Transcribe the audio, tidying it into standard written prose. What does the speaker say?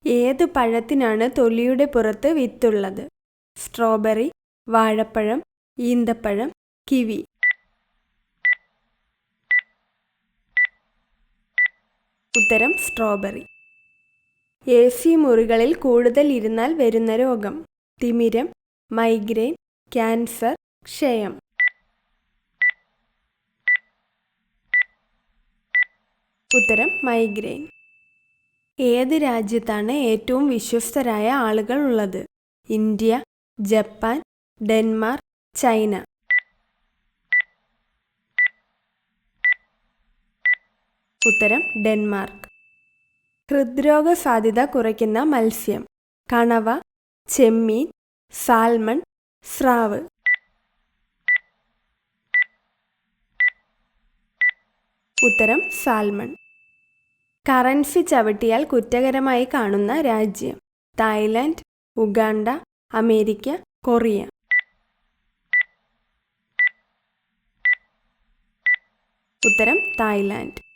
ഏത് പഴത്തിനാണ് തൊലിയുടെ പുറത്ത് വിത്തുള്ളത്? സ്ട്രോബെറി, വാഴപ്പഴം, ഈന്തപ്പഴം, കിവി. ഉത്തരം സ്ട്രോബെറി. AC മുറികളിൽ കൂടുതൽ ഇരുന്നാൽ വരുന്ന രോഗം? തിമിരം, മൈഗ്രെയിൻ, ക്യാൻസർ, ക്ഷയം. ഉത്തരം മൈഗ്രെയിൻ. ഏത് രാജ്യത്താണ് ഏറ്റവും വിശ്വസ്തരായ ആളുകൾ ഉള്ളത്? India, Japan, Denmark, China. ഉത്തരം ഡെൻമാർക്ക്. ഹൃദ്രോഗ സാധ്യത കുറയ്ക്കുന്ന മത്സ്യം? കണവ, ചെമ്മീൻ, സാൽമൺ, സ്രാവ്. ഉത്തരം സാൽമൺ. കറൻസി ചവിട്ടിയാൽ കുറ്റകരമായി കാണുന്ന രാജ്യം? Thailand, Uganda, America, Korea. ഉത്തരം തായ്ലാൻഡ്.